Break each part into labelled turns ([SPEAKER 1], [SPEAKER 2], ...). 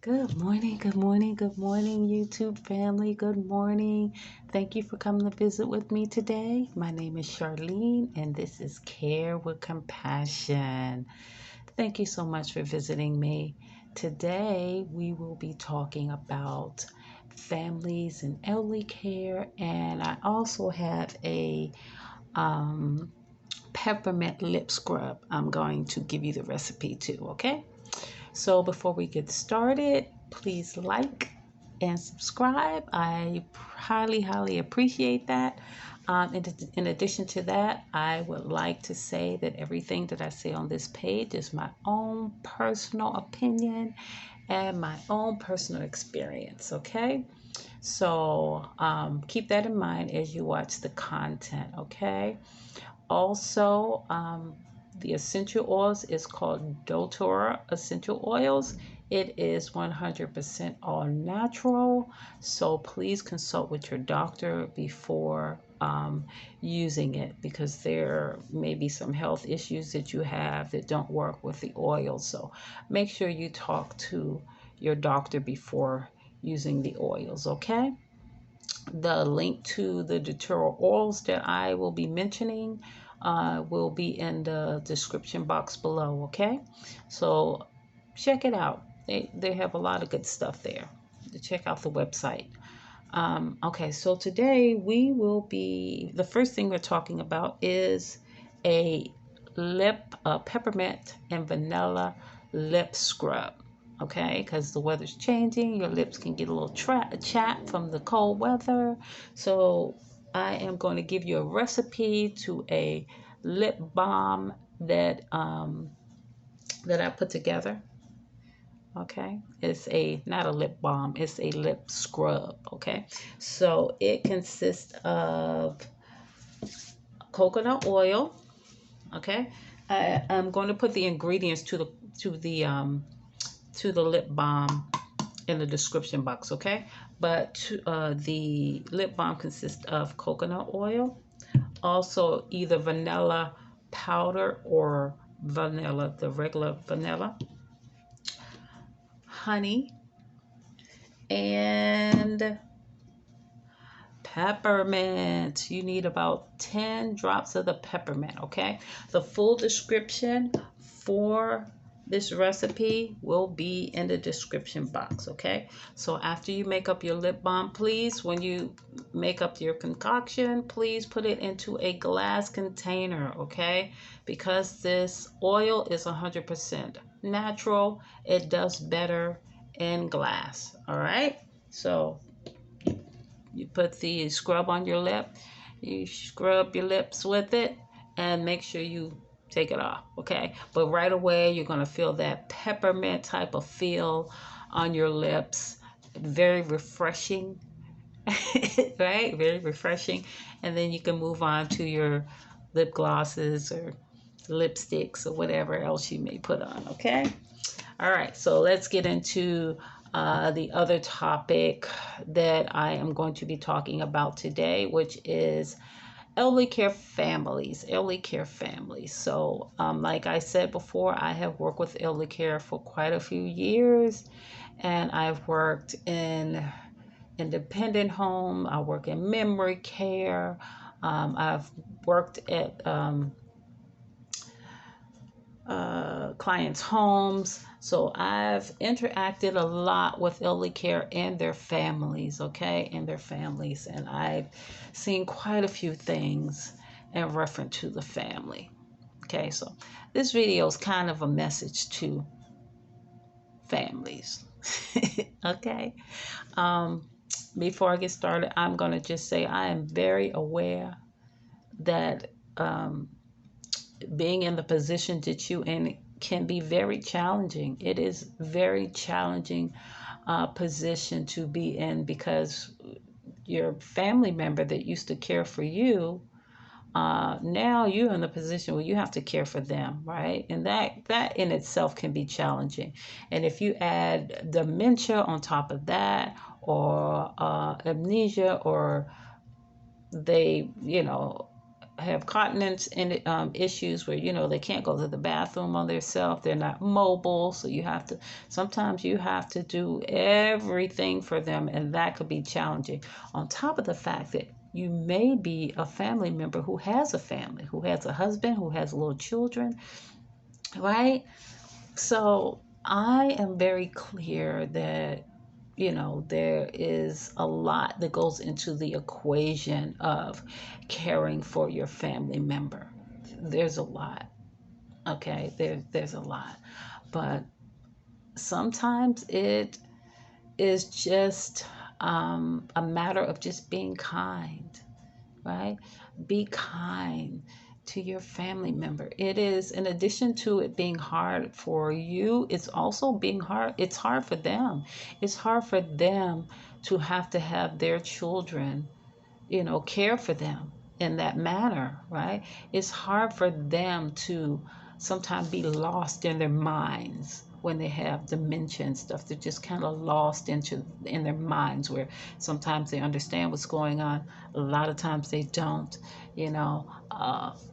[SPEAKER 1] Good morning, good morning, good morning, YouTube family. Good morning. Thank you for coming to visit with me today. My name is Charlene, and this is Care with Compassion. Thank you so much for visiting me. Today, we will be talking about families and elderly care, and I also have a peppermint lip scrub. I'm going to give you the recipe too, okay? So before we get started, please like and subscribe. I highly appreciate that. In addition to that, I would like to say that everything that I say on this page is my own personal opinion and my own personal experience, okay? So keep that in mind as you watch the content, okay? Also, the essential oils is called doTERRA essential oils. It is 100% all natural, so please consult with your doctor before using it, because there may be some health issues that you have that don't work with the oil. So make sure you talk to your doctor before using the oils, okay? The link to the doTERRA oils that I will be mentioning will be in the description box below, okay? So check it out. They have a lot of good stuff there. Check out the website. Okay, so today the first thing we're talking about is a peppermint and vanilla lip scrub. Okay, because the weather's changing, your lips can get a little chapped from the cold weather. So I am going to give you a recipe to a lip balm that I put together. Okay, it's not a lip balm, it's a lip scrub. Okay, so it consists of coconut oil. Okay, I'm going to put the ingredients to the lip balm in the description box, okay? But the lip balm consists of coconut oil, also either vanilla powder or vanilla, the regular vanilla, honey, and peppermint. You need about 10 drops of the peppermint, okay? The full description for this recipe will be in the description box, okay? So after you make up your lip balm, please, when you make up your concoction, please put it into a glass container, okay? Because this oil is 100% natural, it does better in glass, all right? So you put the scrub on your lip, you scrub your lips with it, and make sure you take it off, okay? But right away, you're gonna feel that peppermint type of feel on your lips. Very refreshing, right? Very refreshing. And then you can move on to your lip glosses or lipsticks or whatever else you may put on, okay? All right, so let's get into the other topic that I am going to be talking about today, which is elderly care families. Elderly care families. So, like I said before, I have worked with elderly care for quite a few years, and I've worked in independent home. I work in memory care. I've worked at clients' homes. So I've interacted a lot with elderly care and their families, okay, and their families. And I've seen quite a few things in reference to the family. Okay, so this video is kind of a message to families. Okay. Before I get started, I'm going to just say I am very aware that being in the position that you in can be very challenging. It is very challenging position to be in, because your family member that used to care for you, now you're in the position where you have to care for them, right? And that in itself can be challenging. And if you add dementia on top of that, or amnesia, or they, have continence and issues where, you know, they can't go to the bathroom on themselves. They're not mobile, so you have to, sometimes you have to do everything for them, and that could be challenging. On top of the fact that you may be a family member who has a family, who has a husband, who has little children, right? So I am very clear that, you know, there is a lot that goes into the equation of caring for your family member. There's a lot. Okay, there's a lot. But sometimes it is just a matter of just being kind, right? Be kind to your family member. It is, in addition to it being hard for you, it's also being hard. It's hard for them. It's hard for them to have their children, you know, care for them in that manner, right? It's hard for them to sometimes be lost in their minds when they have dementia and stuff. They're just kind of lost in their minds, where sometimes they understand what's going on, a lot of times they don't. You know,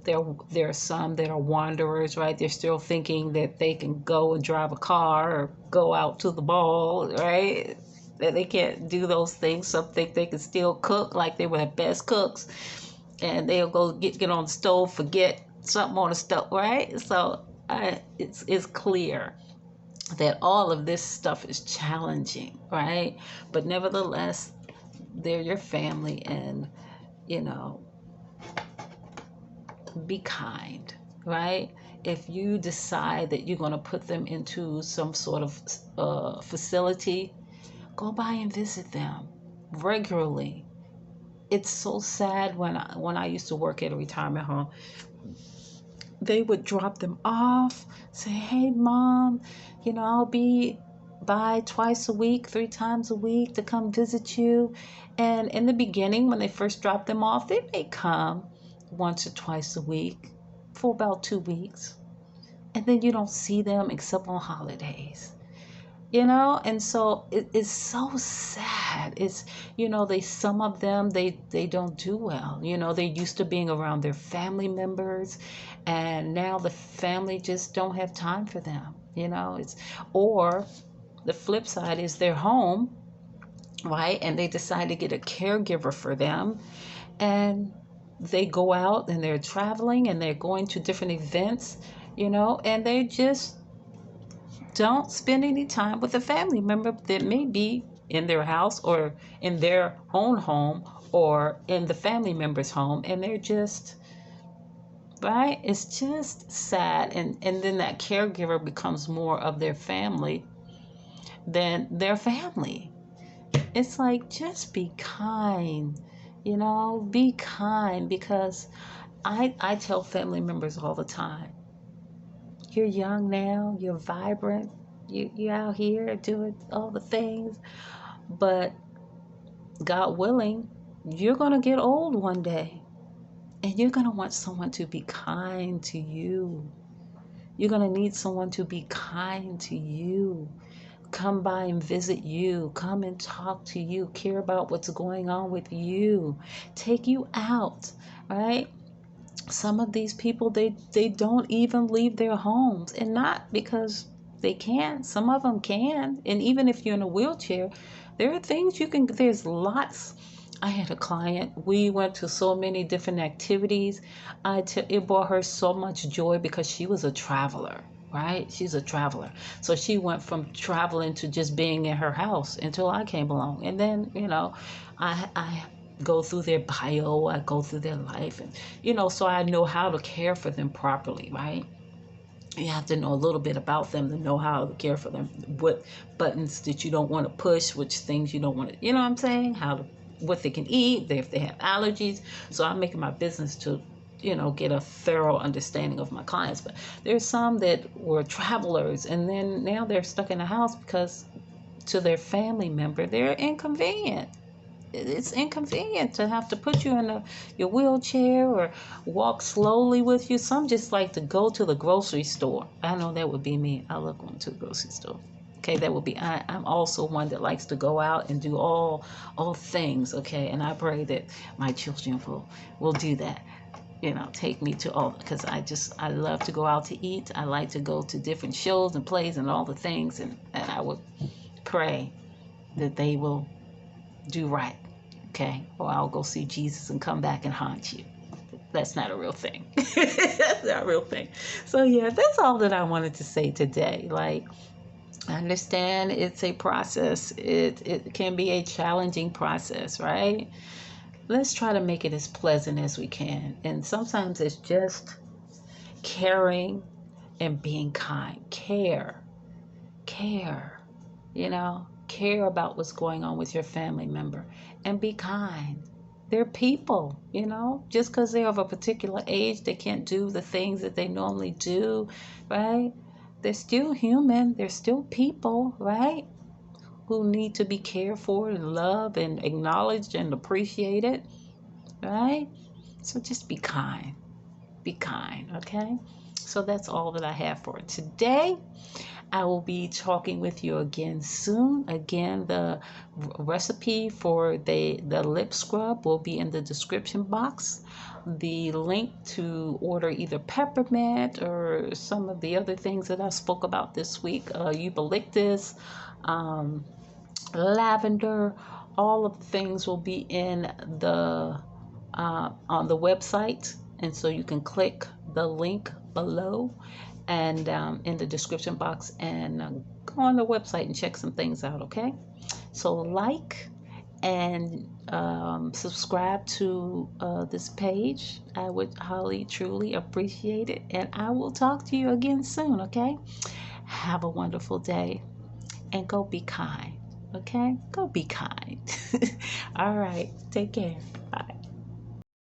[SPEAKER 1] there are some that are wanderers, right? They're still thinking that they can go and drive a car or go out to the ball, right? That they can't do those things. Some think they can still cook like they were the best cooks, and they'll go get on the stove, forget something on the stove, right? So it's clear that all of this stuff is challenging, right? But nevertheless, they're your family, and, you know, be kind, right? If you decide that you're going to put them into some sort of facility, go by and visit them regularly. It's so sad when I used to work at a retirement home. They would drop them off, say, "Hey, mom, you know, I'll be by twice a week, 3 times a week to come visit you." And in the beginning, when they first dropped them off, they may come once or twice a week for about 2 weeks. And then you don't see them except on holidays, you know. And so it's so sad. It's, you know, some of them, they don't do well, you know. They're used to being around their family members, and now the family just don't have time for them, you know. It's, or the flip side is they're home, right, and they decide to get a caregiver for them, and they go out and they're traveling and they're going to different events, you know, and they just don't spend any time with a family member that may be in their house or in their own home or in the family member's home, and they're just, right, it's just sad. And then that caregiver becomes more of their family than their family. It's like, just be kind, you know, be kind. Because I tell family members all the time, you're young now, you're vibrant, you out here doing all the things, but God willing, you're going to get old one day, and you're going to want someone to be kind to you. You're going to need someone to be kind to you, come by and visit you, come and talk to you, care about what's going on with you, take you out, right? Some of these people, they don't even leave their homes, and not because they can. Some of them can, and even if you're in a wheelchair, there are things you can, there's lots. I had a client, we went to so many different activities. It brought her so much joy because she was a traveler, right? She's a traveler. So she went from traveling to just being in her house until I came along. And then, you know, I go through their bio, I go through their life, and, you know, so I know how to care for them properly, right? You have to know a little bit about them to know how to care for them. What buttons that you don't want to push, which things you don't want to, you know what I'm saying? What they can eat, if they have allergies. So I'm making my business to, you know, get a thorough understanding of my clients. But there's some that were travelers, and then now they're stuck in the house because to their family member, they're inconvenient. It's inconvenient to have to put you in your wheelchair or walk slowly with you. Some just like to go to the grocery store. I know that would be me. I love going to the grocery store. Okay, that would be, I'm also one that likes to go out and do all things. Okay, and I pray that my children will do that. take me to all, because I love to go out to eat. I like to go to different shows and plays and all the things, and I would pray that they will do right, okay? Or I'll go see Jesus and come back and haunt you. That's not a real thing. That's not a real thing. So yeah, that's all that I wanted to say today. Like, I understand it's a process. It can be a challenging process, right? Let's try to make it as pleasant as we can. And sometimes it's just caring and being kind. Care, care about what's going on with your family member and be kind. They're people, just because they're of a particular age, they can't do the things that they normally do, right? They're still human, they're still people, right? Who need to be cared for and loved and acknowledged and appreciated, right? So just be kind. Be kind, okay? So that's all that I have for today. I will be talking with you again soon. Again, the recipe for the lip scrub will be in the description box. The link to order either peppermint or some of the other things that I spoke about this week, eucalyptus, lavender, all of the things will be in the on the website, and so you can click the link below and in the description box, and go on the website and check some things out. Okay, so like and subscribe to this page. I would highly truly appreciate it, and I will talk to you again soon. Okay, have a wonderful day and go be kind. Okay, go be kind. All right, take care. Bye.